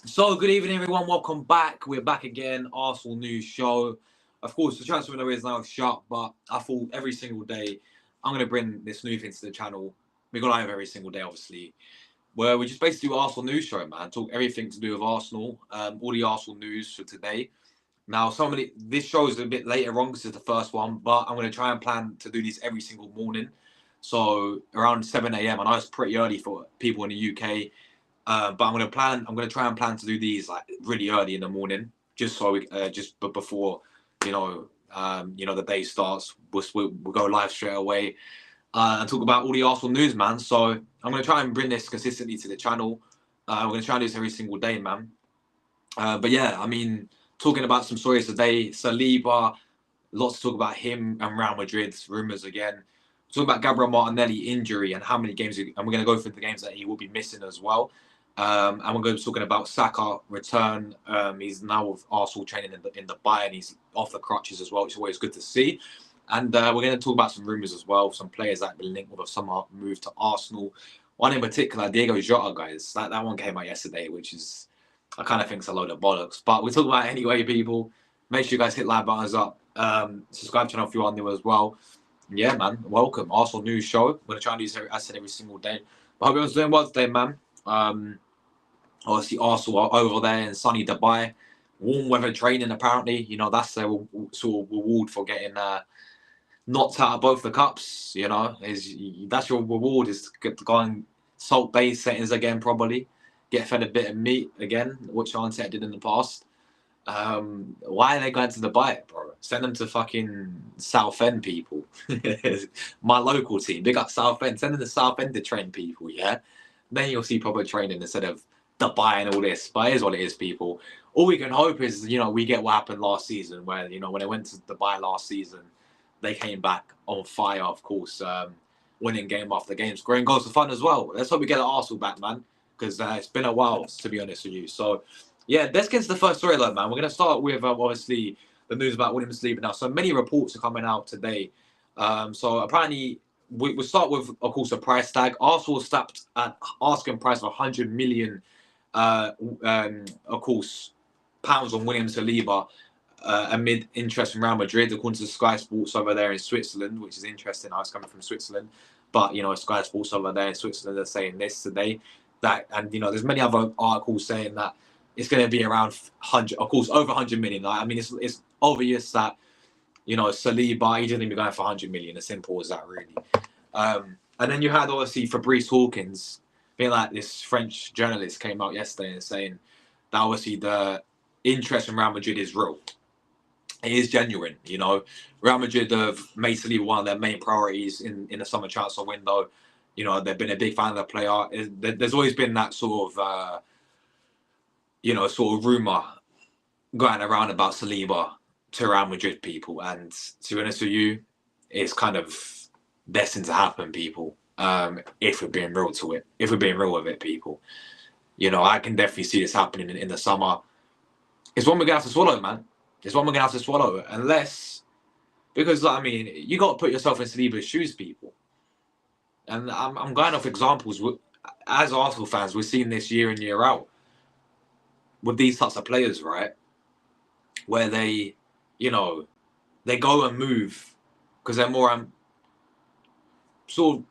So, good evening, everyone. Welcome back. We're back again. Arsenal news show. Of course, the transfer window is now shut, but I thought every single day I'm going to bring this new thing to the channel. We go live every single day, obviously, where we just basically do Arsenal news show, man. Talk everything to do with Arsenal, all the Arsenal news for today. Now, this show is a bit later on because it's the first one, but I'm going to try and plan to do these every single morning. So, around 7 a.m. I know it's pretty early for people in the UK. But I'm gonna try and plan to do these like really early in the morning, just so we but before the day starts, we'll go live straight away and talk about all the Arsenal news, man. So I'm gonna try and bring this consistently to the channel. We're gonna try and do this every single day, man. But yeah, I mean, talking about some stories today, Saliba, lots to talk about him and Real Madrid's rumours again. Talking about Gabriel Martinelli injury and how many games, and we're going to go through the games that he will be missing as well. And we're going to be talking about Saka return. He's now with Arsenal training in Dubai, and he's off the crutches as well, which is always good to see. And we're going to talk about some rumours as well, some players that have been linked with a summer move to Arsenal. One in particular, Diego Jota, guys. That one came out yesterday, which is, I kind of think it's a load of bollocks. But we'll talk about it anyway, people. Make sure you guys hit like buttons up. Subscribe channel if you are new as well. Yeah, man. Welcome. Arsenal news show. We're going to try and do this, as I said, every single day. But I hope everyone's doing well today, man. Obviously, Arsenal are over there in sunny Dubai. Warm weather training, apparently. You know, that's their sort of reward for getting knocked out of both the cups. You know, that's your reward, is to get to go and salt base settings again, probably. Get fed a bit of meat again, which Arteta did in the past. Why are they going to Dubai, bro? Send them to fucking Southend, people. My local team. Big up Southend. Send them to Southend to train people, yeah? Then you'll see proper training instead of Dubai and all this. But here's what it is, people. All we can hope is, we get what happened last season, where, when they went to Dubai last season, they came back on fire, of course, winning game after game, scoring goals for fun as well. Let's hope we get Arsenal back, man, because it's been a while, to be honest with you. So, yeah, let's get to the first storyline, man. We're going to start with, obviously, the news about William Saliba now. So many reports are coming out today. So apparently, we'll start with, of course, a price tag. Arsenal stopped at asking price of 100 million, of course, pounds on William Saliba amid interest from Real Madrid, according to Sky Sports over there in Switzerland, which is interesting. I was coming from Switzerland, but Sky Sports over there in Switzerland are saying this today. And there's many other articles saying that it's going to be around 100, of course, over 100 million. I mean, it's obvious that, Saliba, he didn't be going for 100 million. As simple as that, really. And then you had, obviously, Fabrice Hawkins, being like this French journalist came out yesterday and saying that, obviously, the interest in Real Madrid is real. It is genuine, Real Madrid have made Saliba one of their main priorities in the summer transfer window. They've been a big fan of the player. There's always been that sort of rumour going around about Saliba to Real Madrid, people. And to be honest with you, it's kind of destined to happen, people, if we're being real to it. If we're being real with it, people. I can definitely see this happening in the summer. It's one we're going to have to swallow, man. It's one we're going to have to swallow. Because, you got to put yourself in Saliba's shoes, people. And I'm going off examples. As Arsenal fans, we're seeing this year in, year out with these types of players, right? Where they go and move because they're more sort of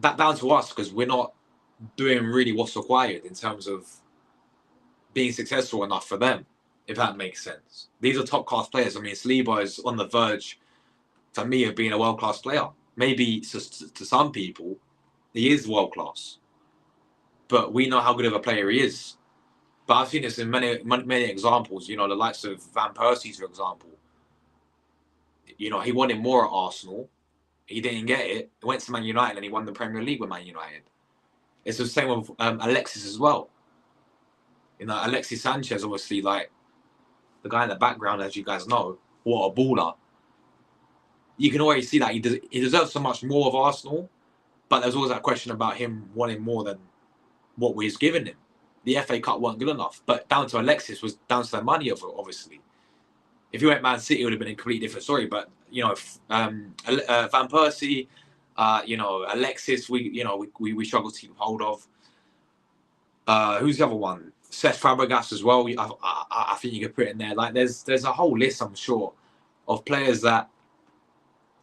that down to us, because we're not doing really what's required in terms of being successful enough for them, if that makes sense. These are top class players. I mean, Saliba is on the verge, for me, of being a world class player. Maybe to some people, he is world class, but we know how good of a player he is. But I've seen this in many examples. The likes of Van Persie, for example. He wanted more at Arsenal. He didn't get it. He went to Man United and he won the Premier League with Man United. It's the same with Alexis as well. Alexis Sanchez, obviously, like the guy in the background, as you guys know, what a baller. You can already see that he deserves so much more of Arsenal, but there's always that question about him wanting more than what we've given him. The FA Cup weren't good enough, but down to Alexis was down to the money of it, obviously. If he went Man City, it would have been a completely different story. But Van Persie, Alexis, we struggle to keep hold of. Who's the other one? Cesc Fabregas as well. I think you could put in there. Like there's a whole list, I'm sure, of players that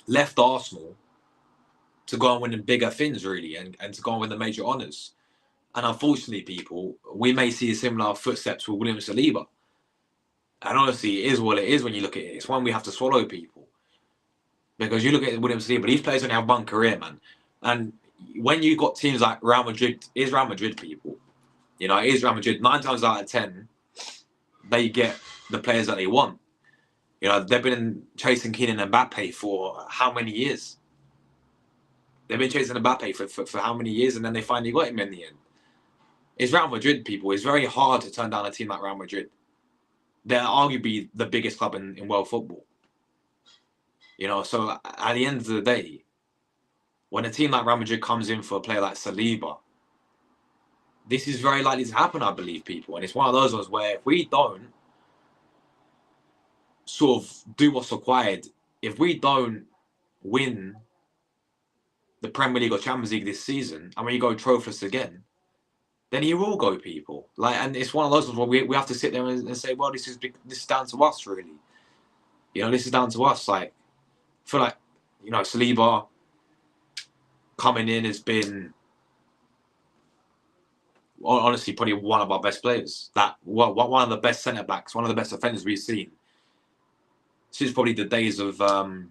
left Arsenal to go and win bigger things, really, and to go and win the major honours. And unfortunately, people, we may see similar footsteps with William Saliba. And honestly, it is what it is when you look at it. It's one we have to swallow, people. Because you look at William Saliba, these players only have one career, man. And when you got teams like Real Madrid, is Real Madrid, people. You know, it is Real Madrid. 9 times out of 10, they get the players that they want. You know, they've been chasing Kylian Mbappe for how many years? They've been chasing Mbappe for how many years, and then they finally got him in the end. It's Real Madrid, people. It's very hard to turn down a team like Real Madrid. They're arguably the biggest club in world football. You know, so at the end of the day, when a team like Real Madrid comes in for a player like Saliba, this is very likely to happen, I believe, people. And it's one of those ones where if we don't sort of do what's required, if we don't win the Premier League or Champions League this season, and we go trophyless again, then he will go, people. Like, and it's one of those ones where we have to sit there and say, well, this is down to us, really. You know, this is down to us. Like, I feel like, you know, Saliba coming in has been honestly probably one of our best players. One of the best centre backs, one of the best defenders we've seen since probably the days of. I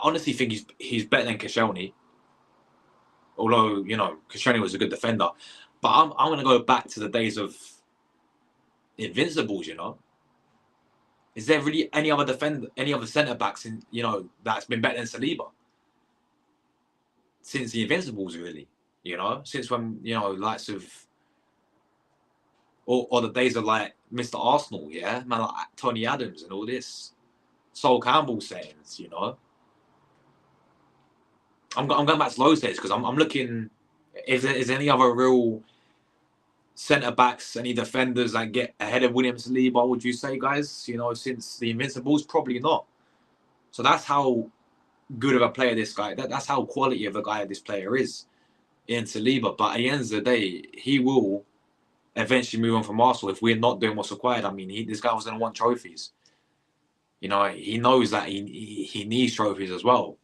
honestly think he's better than Koscielny. Although, you know, Koscielny was a good defender. But I'm going to go back to the days of Invincibles, you know. Is there really any other centre-backs, you know, that's been better than Saliba? Since the Invincibles, really. You know? Since when, you know, likes of... Or the days of, like, Mr. Arsenal, yeah? Man, like Tony Adams and all this. Sol Campbell sayings, you know? I'm going back to those days because I'm looking if there's any other real centre backs, any defenders that get ahead of William Saliba. Would you say, guys? You know, since the Invincibles, probably not. So that's how good of a player this guy. That's how quality of a guy this player is in Saliba. But at the end of the day, he will eventually move on from Arsenal if we're not doing what's required. I mean, this guy was going to want trophies. You know, he knows that he needs trophies as well.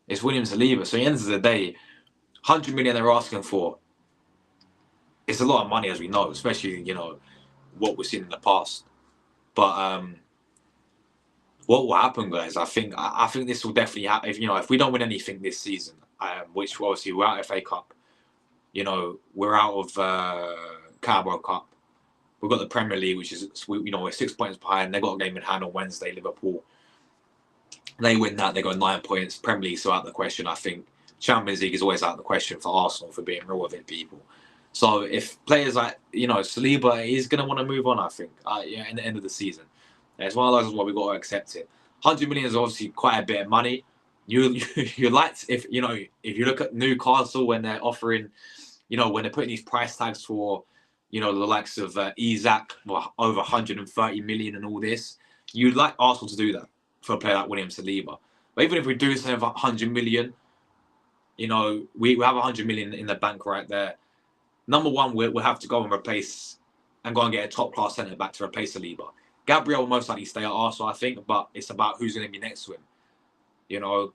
It's William Saliba. So at the end of the day, 100 million they're asking for. It's a lot of money, as we know, especially, you know, what we've seen in the past. But what will happen, guys? I think this will definitely happen. If we don't win anything this season, which obviously we're out of FA Cup, you know, we're out of Carabao Cup. We've got the Premier League, which is, you know, we're 6 points behind. They've got a game in hand on Wednesday, Liverpool. They win that, they got 9 points. Premier League's still out of the question, I think. Champions League is always out of the question for Arsenal, for being real with it, people. So if players like, you know, Saliba is going to want to move on, I think, in the end of the season. It's one of those where we've got to accept it. 100 million is obviously quite a bit of money. You like, if you look at Newcastle when they're offering, you know, when they're putting these price tags for, you know, the likes of Isak, over 130 million and all this, you'd like Arsenal to do that for a player like William Saliba. But even if we do save 100 million, you know, we have 100 million in the bank right there. Number one, we'll have to go and go and get a top-class centre-back to replace Saliba. Gabriel will most likely stay at Arsenal, I think, but it's about who's going to be next to him. You know,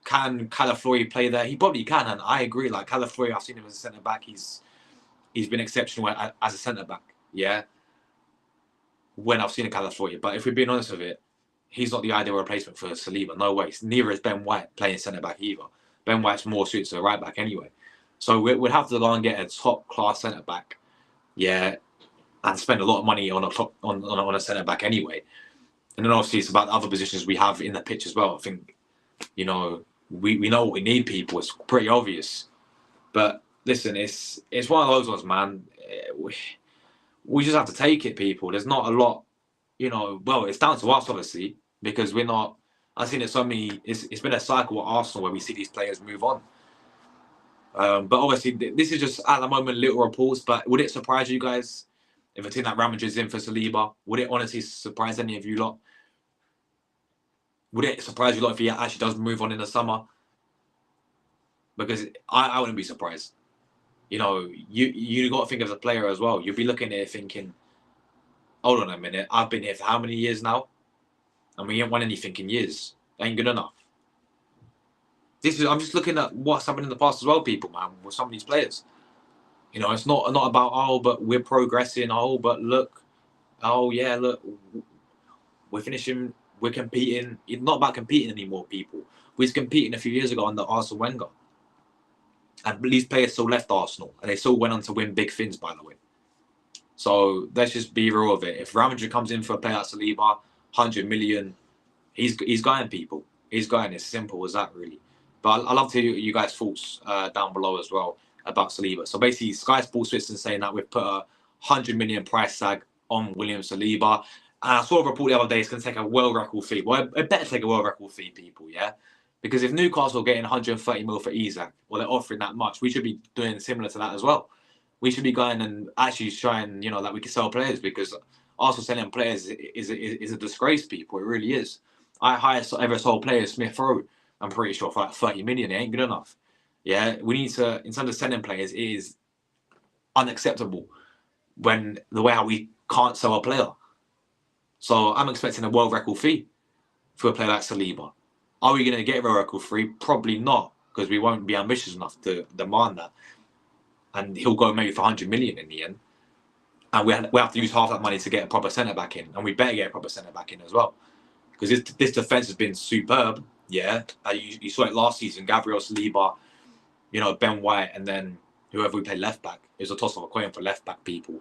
can Calafori play there? He probably can, and I agree. Like, Calafori, I've seen him as a centre-back. He's been exceptional as a centre-back, yeah, when I've seen a Calafori. But if we're being honest with it, he's not the ideal replacement for Saliba. No way. Neither is Ben White playing centre-back either. Ben White's more suited to the right-back anyway. So we'd have to go and get a top-class centre-back, yeah, and spend a lot of money on a centre-back anyway. And then obviously it's about the other positions we have in the pitch as well. I think, you know, we know what we need, people. It's pretty obvious. But listen, it's one of those ones, man. We just have to take it, people. There's not a lot, you know. Well, it's down to us, obviously, because we're not. I've seen it so many. It's been a cycle at Arsenal where we see these players move on. But obviously, this is just at the moment little reports. But would it surprise you guys if a team like Real Madrid's in for Saliba? Would it honestly surprise any of you lot? Would it surprise you lot if he actually does move on in the summer? Because I wouldn't be surprised. You know, you got to think as a player as well. You'll be looking at it thinking, hold on a minute, I've been here for how many years now? And we ain't won anything in years. Ain't good enough. I'm just looking at what's happened in the past as well, people, man, with some of these players. You know, it's not about, oh, but we're progressing. Oh, but look, oh yeah, look, we're finishing, we're competing. It's not about competing anymore, people. We was competing a few years ago under Arsene Wenger, and these players still left Arsenal, and they still went on to win big things, by the way. So let's just be real with it. If Real Madrid comes in for a player like Saliba, 100 million, he's going, people. He's going. It's simple as that, really. But I love to hear you guys' thoughts down below as well about Saliba. So basically, Sky Sports Switzerland saying that we've put a 100 million price tag on William Saliba. And I saw a report the other day it's going to take a world record fee. Well, it better take a world record fee, people, yeah? Because if Newcastle are getting 130 mil for Isak, well, they're offering that much, we should be doing similar to that as well. We should be going and actually showing, you know, that we can sell players, because Arsenal selling players is a disgrace, people. It really is. I highest ever sold player Smith Rowe, I'm pretty sure, for like 30 million. It ain't good enough. Yeah, we need to, in terms of selling players, it is unacceptable when the way how we can't sell a player. So I'm expecting a world record fee for a player like Saliba. Are we going to get a world record fee? Probably not, because we won't be ambitious enough to demand that. And he'll go maybe for 100 million in the end. And we have to use half that money to get a proper centre back in, and we better get a proper centre back in as well, because this defence has been superb. Yeah, you saw it last season. Gabriel, Saliba, you know, Ben White, and then whoever we played left back. It was a toss of a coin for left back, people.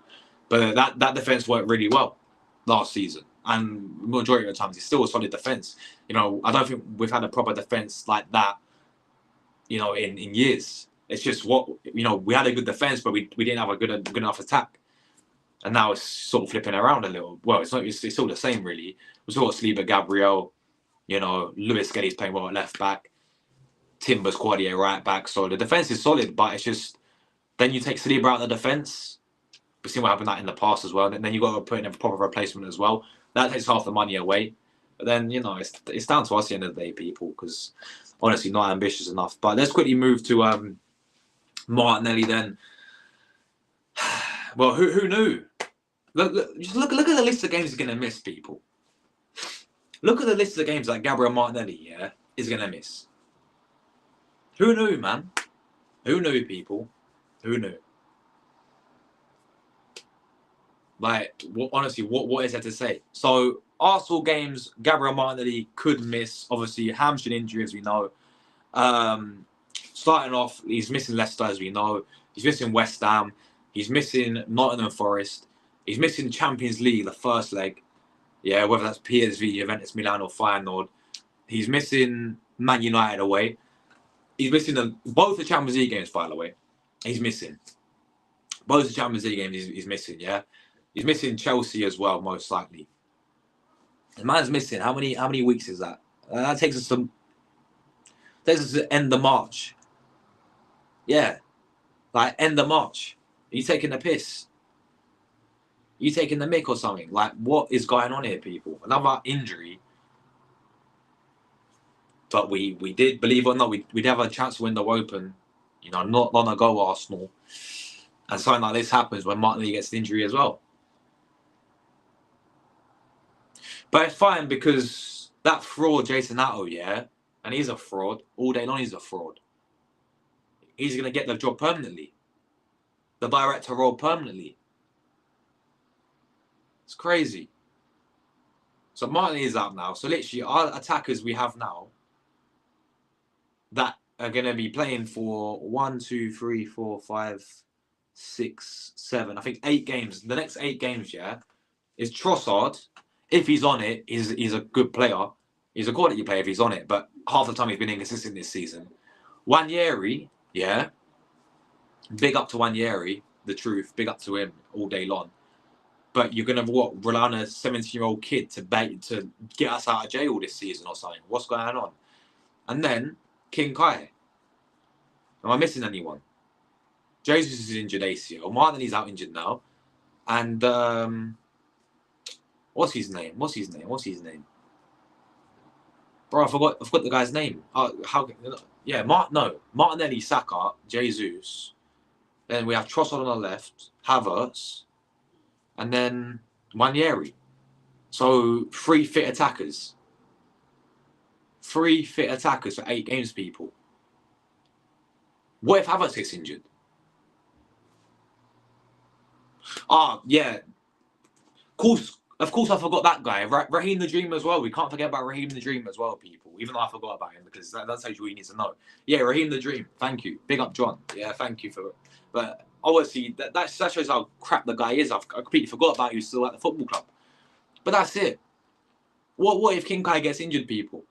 But that defence worked really well last season, and majority of the times it's still a solid defence. You know, I don't think we've had a proper defence like that, you know, in years. It's just what, you know, we had a good defence, but we didn't have a good enough attack. And now it's sort of flipping around a little. Well, it's still the same, really. We saw Saliba, Gabriel, you know, Lewis Skelly's playing well at left back, Timber's Quartier right back. So the defence is solid, but it's just, then you take Saliba out of the defence. We've seen what happened that in the past as well. And then you've got to put in a proper replacement as well. That takes half the money away. But then, you know, it's down to us at the end of the day, people, because honestly, not ambitious enough. But let's quickly move to Martinelli then. Well, who knew? Just look at the list of games he's going to miss, people. Look at the list of games that Gabriel Martinelli, yeah, is going to miss. Who knew, man? Who knew, people? Who knew? Like, honestly, what is there to say? So, Arsenal games, Gabriel Martinelli could miss. Obviously, hamstring injury, as we know. Starting off, he's missing Leicester, as we know. He's missing West Ham. He's missing Nottingham Forest. He's missing Champions League, the first leg. Yeah, whether that's PSV, Juventus, Milan, or Feyenoord. He's missing Man United away. He's missing both the Champions League games, by the way. He's missing. Both the Champions League games he's missing, yeah? He's missing Chelsea as well, most likely. The man's missing. How many weeks is that? That takes us to end of March. Yeah. Like, end of March. Are you taking the piss? Are you taking the mick or something? Like, what is going on here, people? Another injury. But we did, believe it or not, we did have a chance to win the Open, you know, not long ago, Arsenal. And something like this happens when Martinelli gets the injury as well. But it's fine, because that fraud, Jason Atto, yeah, and he's a fraud. All day long, he's a fraud. He's going to get the job permanently. The director role permanently. It's crazy. So Martinelli is out now. So literally, our attackers we have now that are going to be playing for 1, 2, 3, 4, 5, 6, 7. I think 8 games. The next 8 games, yeah, is Trossard. If he's on it, he's a good player. He's a quality player if he's on it. But half the time he's been inconsistent this season. Wanyeri, yeah. Big up to Wanyeri, the truth. Big up to him all day long. But you're going to rely on a 17-year-old kid to get us out of jail this season or something. What's going on? And then King Kai. Am I missing anyone? Jesus is injured ACL. Martinelli's out injured now. And what's his name? Bro, I forgot the guy's name. Martinelli, Saka, Jesus. Then we have Trossard on the left, Havertz, and then Ranieri. So 3 fit attackers. 3 fit attackers for 8 games, people. What if Havertz gets injured? Yeah. Of course, I forgot that guy. Raheem the Dream as well. We can't forget about Raheem the Dream as well, people. Even though I forgot about him, because that's how you need to know. Yeah, Raheem the Dream. Thank you. Big up, John. Yeah, thank you for it. But obviously, that shows how crap the guy is. I completely forgot about you still at the football club. But that's it. What if King Kai gets injured, people?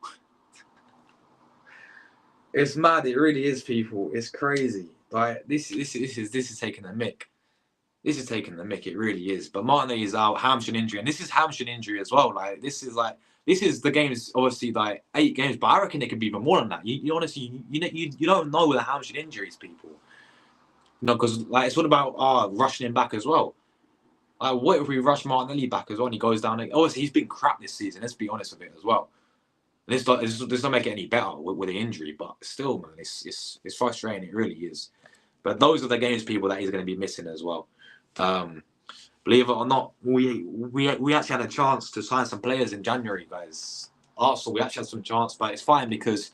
It's mad. It really is, people. It's crazy. Like this is taking a mick. This is taking the mick. It really is. But Martinelli is out, hamstring injury, and this is hamstring injury as well. This is the game's obviously like 8 games, but I reckon it could be even more than that. You honestly, you don't know with the hamstring injuries, people. No, because it's all about rushing him back as well. What if we rush Martinelli back as well? And he goes down. Obviously, he's been crap this season. Let's be honest with it as well. This doesn't make it any better with the injury, but still, man, it's frustrating. It really is. But those are the games, people, that he's going to be missing as well. Believe it or not, we actually had a chance to sign some players in January, guys. Arsenal, we actually had some chance, but it's fine because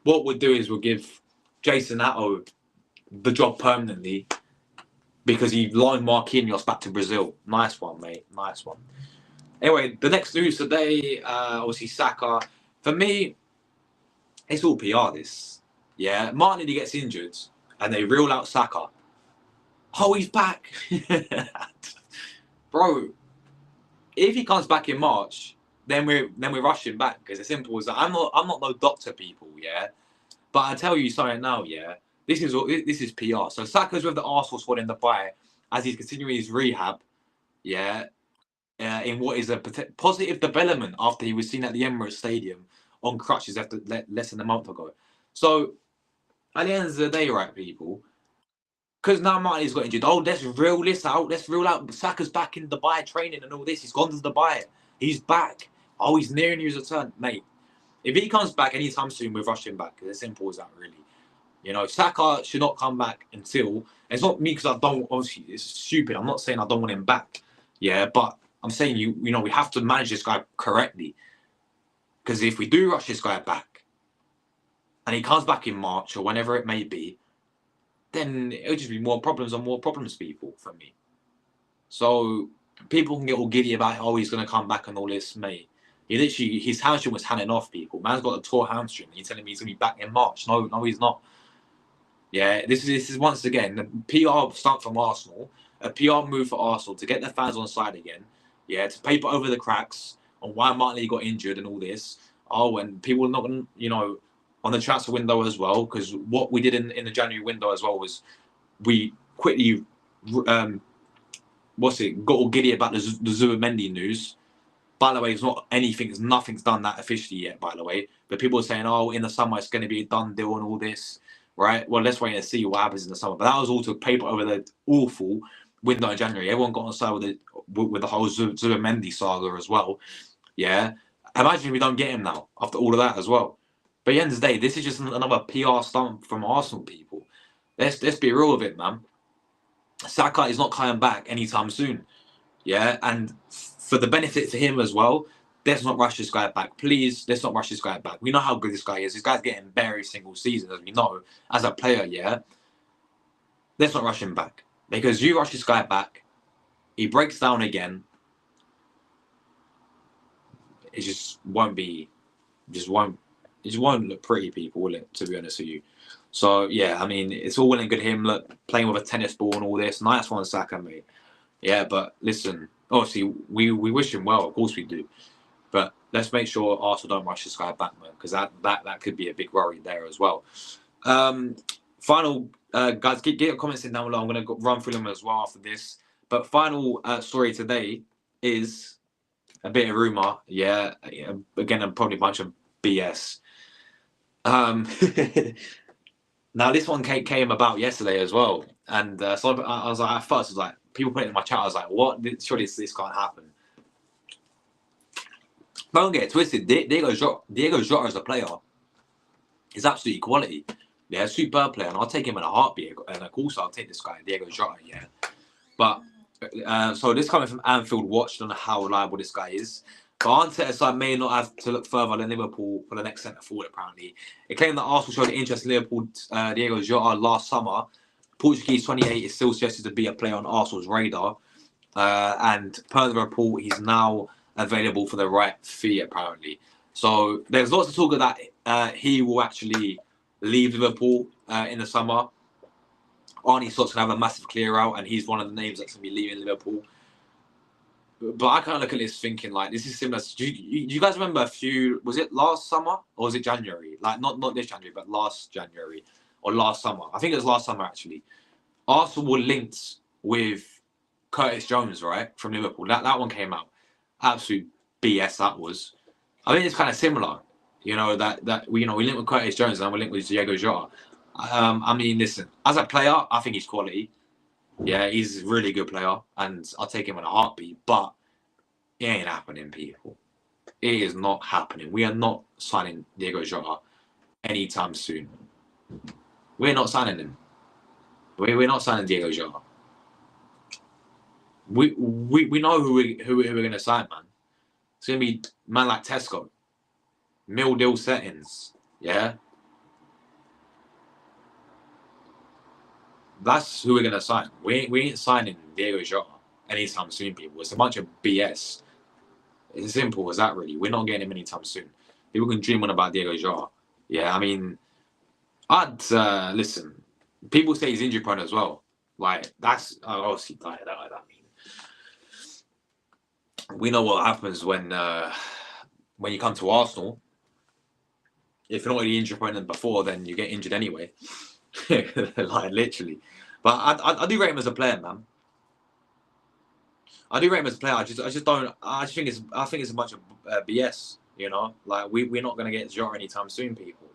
what we'll do is we'll give Jason Atto the job permanently because he loaned Marquinhos back to Brazil. Nice one, mate. Nice one. Anyway, the next news today, obviously Saka. For me, it's all PR, this. Yeah, Martinelli gets injured and they rule out Saka. Oh, he's back. Bro, if he comes back in March, then we're rushing back because it's simple as that. I'm not no doctor, people, yeah. But I tell you something now, yeah. This is PR. So Saka's with the Arsenal squad in Dubai as he's continuing his rehab, yeah. In what is a positive development after he was seen at the Emirates Stadium on crutches after less than a month ago. So at the end of the day, right, people. Because now Martinelli's got injured. Oh, let's rule this out. Let's rule out Saka's back in Dubai training and all this. He's gone to Dubai. He's back. Oh, he's nearing his return. Mate, if he comes back anytime soon, we're rushing back. It's as simple as that, really. You know, Saka should not come back until... It's not me because I don't... Obviously, it's stupid. I'm not saying I don't want him back. Yeah, but I'm saying, you know, we have to manage this guy correctly. Because if we do rush this guy back and he comes back in March or whenever it may be, then it'll just be more problems and more problems, people, for me. So people can get all giddy about, oh, he's going to come back and all this, mate. He literally, his hamstring was hanging off, people. Man's got a tore hamstring. You're telling me he's going to be back in March? No, he's not. Yeah, this is once again the PR stunt from Arsenal, a PR move for Arsenal to get their fans on side again. Yeah, to paper over the cracks on why Martinelli got injured and all this. Oh, and people are not going to, you know, on the transfer window as well, because what we did in the January window as well was we quickly, got all giddy about the Zubimendi news. By the way, nothing's done that officially yet, by the way. But people are saying, oh, in the summer it's going to be a done deal and all this, right? Well, let's wait and see what happens in the summer. But that was all to paper over the awful window in January. Everyone got on side with the whole Zubimendi saga as well. Yeah. Imagine if we don't get him now after all of that as well. But at the end of the day, this is just another PR stunt from Arsenal, people. Let's be real with it, man. Saka is not coming back anytime soon. Yeah, and for the benefit for him as well, let's not rush this guy back. Please, let's not rush this guy back. We know how good this guy is. This guy's getting better every single season, as we know, as a player, yeah. Let's not rush him back. Because you rush this guy back, he breaks down again. It just won't look pretty, people, will it, to be honest with you? So, yeah, I mean, it's all well and good him playing with a tennis ball and all this. Nice one, Saka, mate. Yeah, but listen, obviously, we wish him well. Of course we do. But let's make sure Arsenal don't rush this guy back, man, because that could be a big worry there as well. Final, guys, get your comments in down below. I'm going to run through them as well after this. But final story today is a bit of rumour. Yeah, again, probably a bunch of BS. Now this one came about yesterday as well, and so I was like, at first, I was like, people put it in my chat. I was like, what? Surely this can't happen. Don't get it twisted. Diego Jota as a player is absolutely quality. Yeah, superb player, and I'll take him in a heartbeat. And of course, I'll take this guy, Diego Jota. Yeah, but so this coming from Anfield Watch. Don't know how reliable this guy is. But Arteta side may not have to look further than Liverpool for the next centre forward. Apparently, it claimed that Arsenal showed interest in Liverpool Diego Jota last summer. Portuguese 28 is still suggested to be a player on Arsenal's radar, and per the report, he's now available for the right fee. Apparently, so there's lots of talk of that he will actually leave Liverpool in the summer. Arnie Slott's going to have a massive clear out, and he's one of the names that's going to be leaving Liverpool. But I kind of look at this thinking, like, this is similar. Do you guys remember was it last summer or was it January? Like, not this January, but last January or last summer. I think it was last summer, actually. Arsenal were linked with Curtis Jones, right, from Liverpool. That one came out. Absolute BS that was. I think it's kind of similar. You know, we linked with Curtis Jones and we linked with Diego Jota. I mean, listen, as a player, I think he's quality. Yeah, he's a really good player, and I'll take him in a heartbeat. But it ain't happening, people. It is not happening. We are not signing Diego Jota anytime soon. We're not signing him. We're not signing Diego Jota. We know who we're going to sign, man. It's going to be man like Tesco. Mill deal settings. Yeah. That's who we're going to sign. We ain't signing Diego Jota anytime soon, people. It's a bunch of BS. It's as simple as that, really. We're not getting him anytime soon. People can dream on about Diego Jota. Yeah, I mean, listen. People say he's injury prone as well. Like, that's obviously that. I mean, we know what happens when you come to Arsenal. If you're not really injury prone than before, then you get injured anyway. Like, literally. But I do rate him as a player, man. I do rate him as a player. I think it's a bunch of BS. You know, like we're not gonna get Jota anytime soon, people.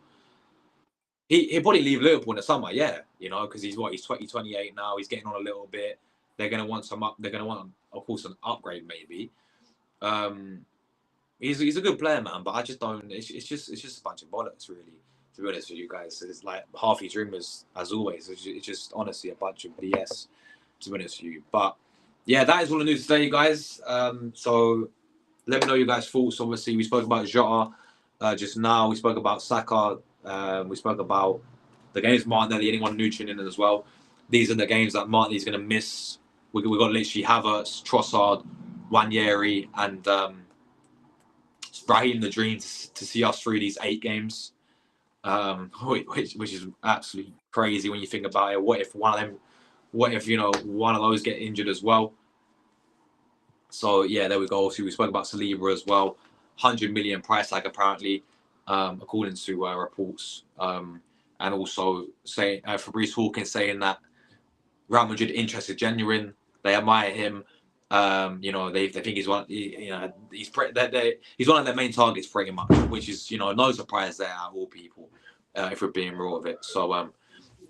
He'll probably leave Liverpool in the summer, yeah. You know, because he's 28 now. He's getting on a little bit. They're gonna want They're gonna want, of course, an upgrade maybe. He's a good player, man. But I just don't. It's just a bunch of bollocks, really. To be honest with you guys, it's like half these rumours, as always. It's just honestly a bunch of BS. To be honest with you, but. Yeah, that is all the news today, guys. So let me know your guys' thoughts. Obviously, we spoke about Jota just now. We spoke about Saka. We spoke about the games Martinelli. Anyone new tuning in as well? These are the games that Martinelli's going to miss. We got literally Havertz, Trossard, Wanyeri, and Raheem the Dream to see us through these 8 games, which is absolutely crazy when you think about it. What if one of those get injured as well? So yeah, there we go. So we spoke about Saliba as well. 100 million price tag apparently, according to reports. And also Fabrice Hawkins saying that Real Madrid interest is genuine. They admire him. They think he's one. He's one of their main targets pretty much, which is no surprise there at all, people. If we're being real with it. So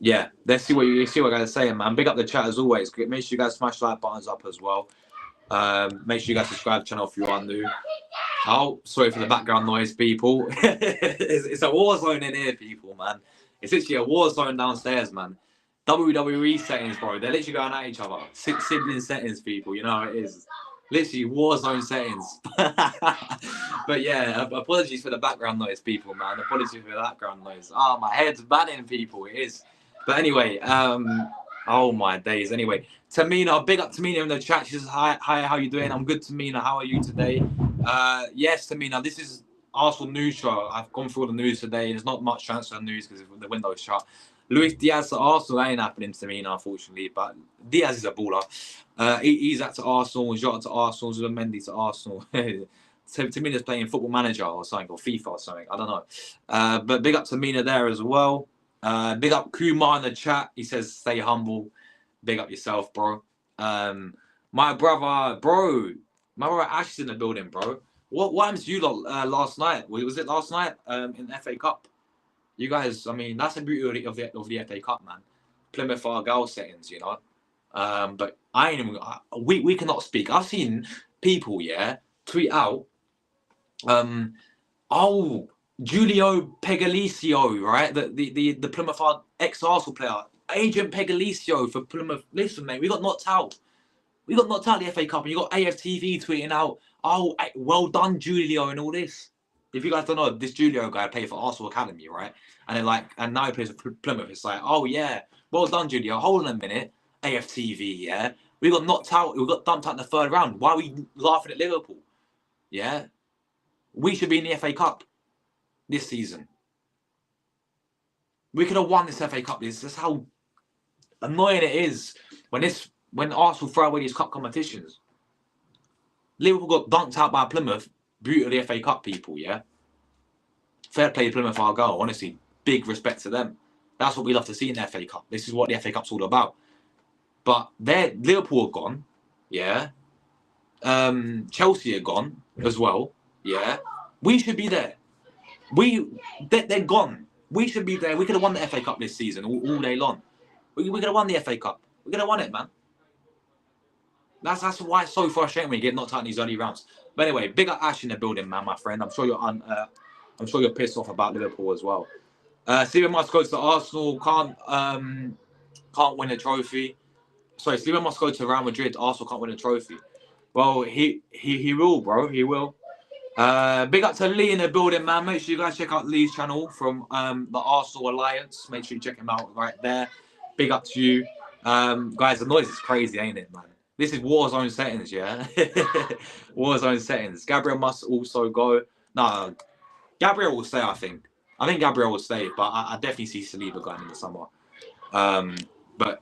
yeah, let's see what you guys are saying, man. Big up the chat as always. Make sure you guys smash the like buttons up as well. Make sure you guys subscribe to the channel if you are new. Oh, sorry for the background noise, people. it's a war zone in here, people, man. It's literally a war zone downstairs, man. WWE settings, bro. They're literally going at each other. Sibling settings, people. You know how it is. Literally war zone settings. But yeah, apologies for the background noise, people, man. Apologies for the background noise. Oh, my head's banning, people. It is. But anyway, oh my days. Anyway, Tamina, big up Tamina in the chat. She says, hi, how you doing? I'm good, Tamina. How are you today? Yes, Tamina, this is Arsenal news show. I've gone through all the news today. There's not much transfer news because the window's shut. Luis Diaz to Arsenal, that ain't happening to me, unfortunately. But Diaz is a baller. He's at to Arsenal, Jota to Arsenal, Zubimendi to Arsenal. Tamina's playing Football Manager or something, or FIFA or something. I don't know. But big up Tamina there as well. Big up Kumar in the chat. He says, stay humble. Big up yourself, bro. My brother Ash is in the building, bro. What happened to you lot last night? Was it last night in the FA Cup? You guys, I mean, that's the beauty of the FA Cup, man. Plymouth Argyle settings, but I ain't even. We cannot speak. I've seen people, tweet out. Giulio Pegalisio, right? The Plymouth ex-Arsenal player, Agent Pegalisio for Plymouth. Listen, mate, we got knocked out. We got knocked out of the FA Cup, and you got AFTV tweeting out, "Oh, well done, Giulio," and all this. If you guys don't know, this Giulio guy played for Arsenal Academy, right? And then and now he plays for Plymouth. It's like, oh yeah, well done, Giulio. Hold on a minute, AFTV, yeah. We got knocked out. We got dumped out in the third round. Why are we laughing at Liverpool? Yeah, we should be in the FA Cup this season. We could have won this FA Cup. This is how annoying it is when Arsenal throw away these cup competitions. Liverpool got dunked out by Plymouth. Beauty of the FA Cup, people. Yeah, fair play to Plymouth Argyle. Honestly, big respect to them. That's what we love to see in the FA Cup. This is what the FA Cup's all about. But Liverpool are gone. Yeah. Chelsea are gone as well. Yeah. We should be there. They're gone. We should be there. We could have won the FA Cup this season all day long. We could have won the FA Cup. We could have won it, man. That's why it's so frustrating when you get knocked out in these early rounds. But anyway, big up Ash in the building, man, my friend. I'm sure you're pissed off about Liverpool as well. Saliba must go to Arsenal. Can't win a trophy. Sorry, Saliba must go to Real Madrid. Arsenal can't win a trophy. Well, he will, bro. He will. Big up to Lee in the building, man. Make sure you guys check out Lee's channel from the Arsenal Alliance. Make sure you check him out right there. Big up to you. Guys, the noise is crazy, ain't it, man? This is Warzone settings, yeah? Warzone settings. Gabriel must also go. No, Gabriel will stay, I think. I think Gabriel will stay, but I definitely see Saliba going in the summer. But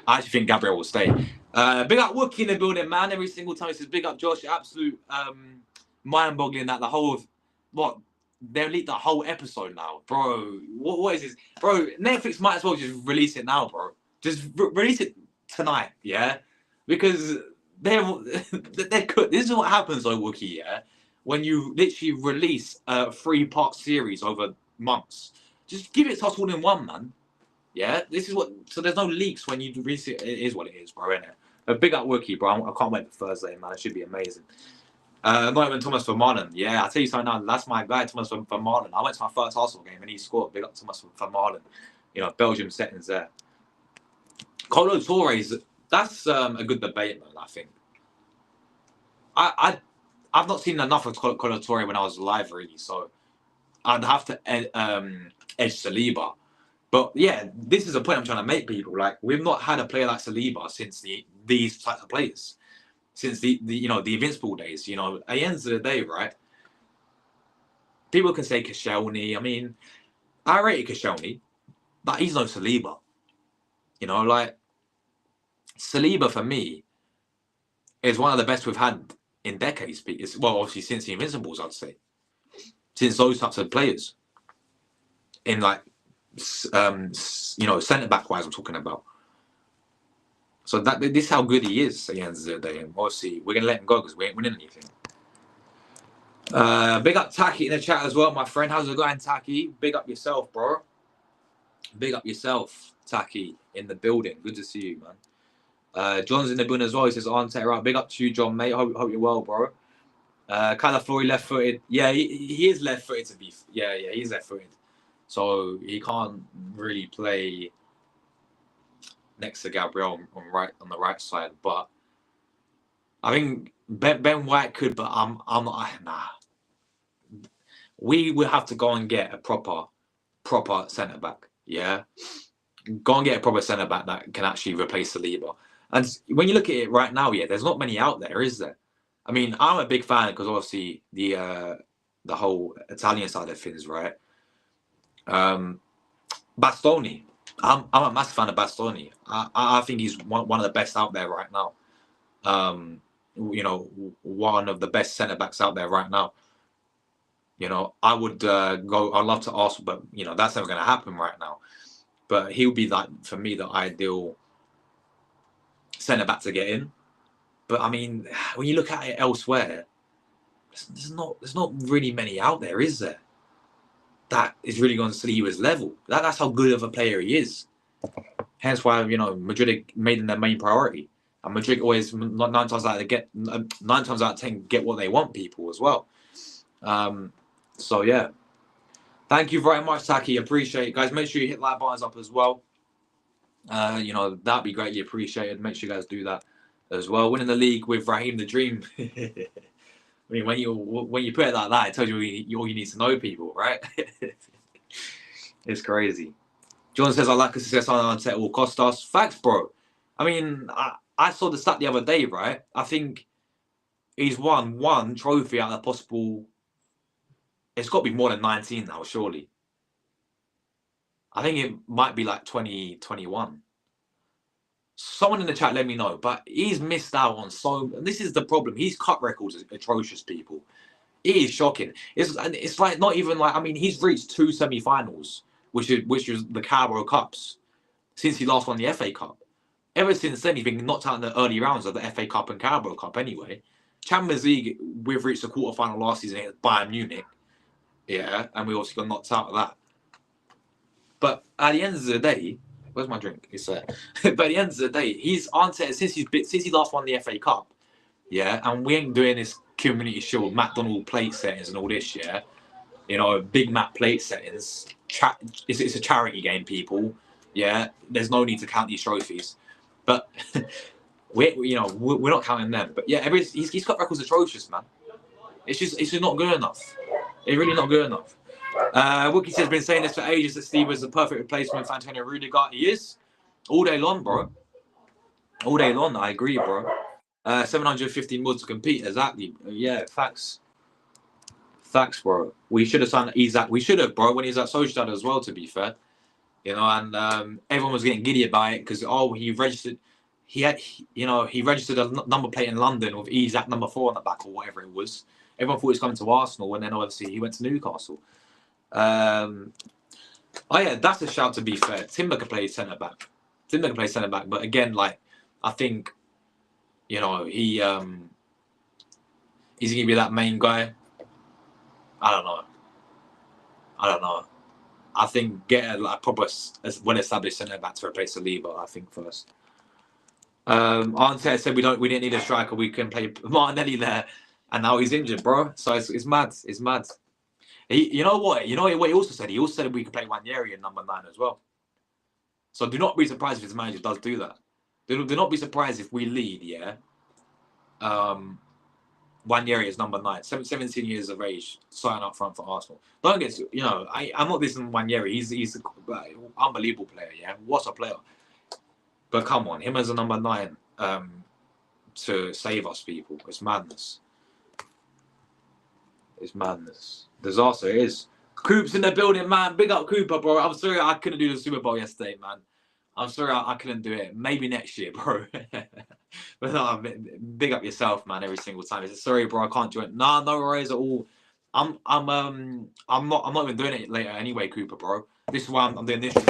I actually think Gabriel will stay. Big up Wookie in the building, man. Every single time he says big up Josh. Absolute mind-boggling that the whole of what they'll leak the whole episode now, bro. What is this, bro? Netflix might as well just release it now, bro. Just release it tonight, yeah, because they're cooked. This is what happens, though, Wookie, yeah. When you literally release a 3-part series over months, just give it to us all in one, man. Yeah, this is what. So there's no leaks when you release it. It is what it is, bro. Isn't it? A big up Wookie, bro. I can't wait for Thursday, man. It should be amazing. Not even Thomas Vermaelen. Yeah, I'll tell you something now. That's my guy, Thomas Vermaelen. I went to my first Arsenal game and he scored. Big up Thomas Vermaelen. You know, Belgium settings there. Colo Torres. That's a good debate, man. I think. I've not seen enough of Colo Torres when I was alive, really. So I'd have to edge Saliba. But yeah, this is a point I'm trying to make, people. Like, we've not had a player like Saliba since these types of players. Since the Invincible days, you know, at the end of the day, right? People can say Koscielny. I mean, I rated Koscielny, but he's no Saliba. You know, like, Saliba for me is one of the best we've had in decades. Well, obviously since the Invincibles, I'd say. Since those types of players. In like, you know, centre back wise, I'm talking about. So this is how good he is at the end of the day. And obviously, we're going to let him go because we ain't winning anything. Big up Taki in the chat as well, my friend. How's it going, Taki? Big up yourself, bro. Big up yourself, Taki, in the building. Good to see you, man. John's in the building as well. He says, Ante, right. Big up to you, John, mate. Hope you're well, bro. Calaflori left-footed. Yeah, he is left-footed to be... Yeah, he's left-footed. So he can't really play next to Gabriel on the right side, but I think Ben White could, but I'm not. Nah, we will have to go and get a proper centre back. Yeah, go and get a proper centre back that can actually replace Saliba. And when you look at it right now, yeah, there's not many out there, is there? I mean, I'm a big fan because obviously the whole Italian side of things, right? Bastoni. I'm a massive fan of Bastoni. I think he's one of the best out there right now. You know, one of the best centre backs out there right now. You know, I would go. I'd love to ask, but you know that's never going to happen right now. But he would be like for me the ideal centre back to get in. But I mean, when you look at it elsewhere, there's not really many out there, is there? That is really going to Saliba's level. That's how good of a player he is. Hence why, you know, Madrid made him their main priority. And Madrid always, 9 times out of 10, get what they want, people as well. So, yeah. Thank you very much, Taki. Appreciate it, guys. Make sure you hit like buttons up as well. You know, that'd be greatly appreciated. Make sure you guys do that as well. Winning the league with Raheem the Dream. I mean, when you put it like that, it tells you all you need to know, people, right? It's crazy. John says, I like a success on set will cost us. Facts, bro. I mean, I saw the stat the other day, right? I think he's won one trophy out of possible. It's got to be more than 19 now, surely. I think it might be like 2021. Someone in the chat let me know, but he's missed out on so. This is the problem. His cut records are atrocious, people. It is shocking. It's like not even like, I mean, he's reached 2 semi-finals, which is the Carabao Cups, since he last won the FA Cup. Ever since then, he's been knocked out in the early rounds of the FA Cup and Carabao Cup anyway. Champions League, we've reached the quarterfinal last season against Bayern Munich. Yeah, and we also got knocked out of that. But at the end of the day, where's my drink? It's there. But at the end of the day, he's Arteta since he last won the FA Cup. Yeah, and we ain't doing this Community Shield, McDonald plate settings and all this. Yeah, you know, Big Mac plate settings. It's a charity game, people. Yeah, there's no need to count these trophies, but we're not counting them. But yeah, he's got records atrocious, man. It's just not good enough. It's really not good enough. Wookie says been saying this for ages that Steve was the perfect replacement for Antonio Rudiger. He is all day long, bro. All day long. I agree, bro. 750 mil to compete. Exactly. Yeah, facts. Facts, bro. We should have signed Isaac. We should have, bro, when he's at Sociedad as well, to be fair. You know, and everyone was getting giddy about it because, he registered. He registered a number plate in London with Isaac number 4 on the back or whatever it was. Everyone thought he was coming to Arsenal, and then obviously he went to Newcastle. Oh yeah, that's a shout, to be fair. Timber can play centre back. But again, like, I think, you know, he's gonna be that main guy. I don't know. I think get a proper, well-established centre back to replace Saliba. I think first. Arteta said we didn't need a striker. We can play Martinelli there, and now he's injured, bro. So it's mad. It's mad. You know what he also said? He also said we could play Wanyeri in number 9 as well. So do not be surprised if his manager does do that. Do not be surprised if we lead, yeah. Wanyeri is number 9, 17 years of age, starting up front for Arsenal. Don't get, I'm not dissing Wanyeri. He's an unbelievable player, yeah. What a player. But come on, him as a number 9 to save us, people. It's madness. It's madness. Disaster. It is. Coop's in the building, man. Big up Cooper, bro. I'm sorry I couldn't do the Super Bowl yesterday, man. I'm sorry I couldn't do it. Maybe next year, bro. But no, big up yourself, man. Every single time. It's sorry, bro. I can't join. Nah, no worries at all. I'm not even doing it later anyway, Cooper, bro. This is why I'm doing this. This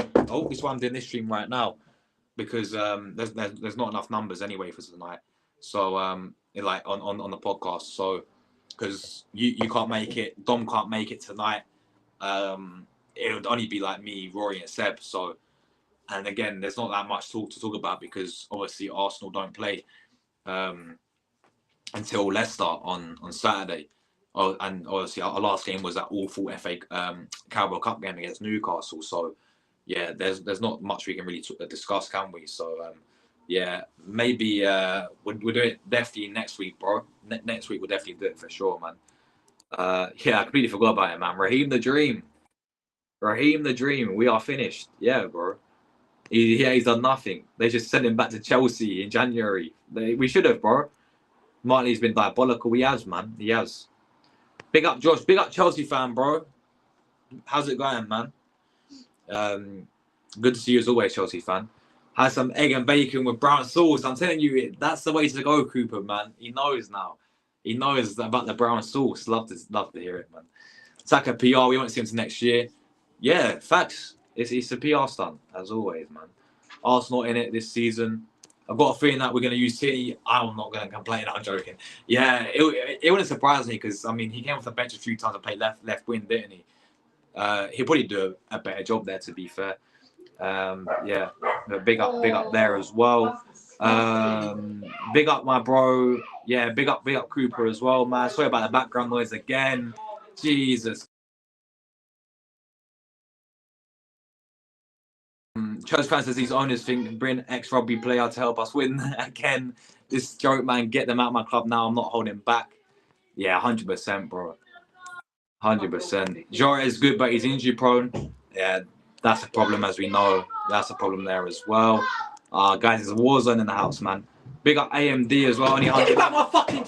is why I'm doing this stream right now, because there's not enough numbers anyway for tonight. So like on the podcast. So because you can't make it, Dom can't make it tonight. It would only be like me, Rory, and Seb. So, and again, there's not that much to talk about because obviously Arsenal don't play until Leicester on Saturday. Oh, and obviously our last game was that awful FA Carabao Cup game against Newcastle. So, yeah, there's not much we can really discuss, can we? So, yeah, maybe we'll do it definitely next week, bro. Next week we'll definitely do it for sure, man. Yeah, I completely forgot about it, man. Raheem the Dream. We are finished. Yeah, bro. He's done nothing. They just sent him back to Chelsea in January. We should have, bro. Martinelli's been diabolical. He has, man. He has. Big up, Josh. Big up, Chelsea fan, bro. How's it going, man? Good to see you as always, Chelsea fan. Had some egg and bacon with brown sauce. I'm telling you, that's the way to go, Cooper, man. He knows now. He knows about the brown sauce. Love to hear it, man. Saka PR. We won't see him to next year. Yeah, facts. It's a PR stunt, as always, man. Arsenal in it this season. I've got a feeling that we're going to use City. I'm not going to complain. I'm joking. Yeah, it wouldn't surprise me because, I mean, he came off the bench a few times and played left wing, didn't he? He'll probably do a better job there, to be fair. Yeah, big up there as well. Big up my bro. Yeah, big up Cooper as well, man. Sorry about the background noise again. Jesus. Chelsea fans says these owners think bring ex-rugby player to help us win again. This joke, man, get them out of my club now. I'm not holding back. Yeah, 100%, bro. 100%. Jora is good, but he's injury prone. Yeah, that's a problem, as we know. That's a problem there as well. Guys, there's a war zone in the house, man. Big up AMD as well. Only 100. Get back my fucking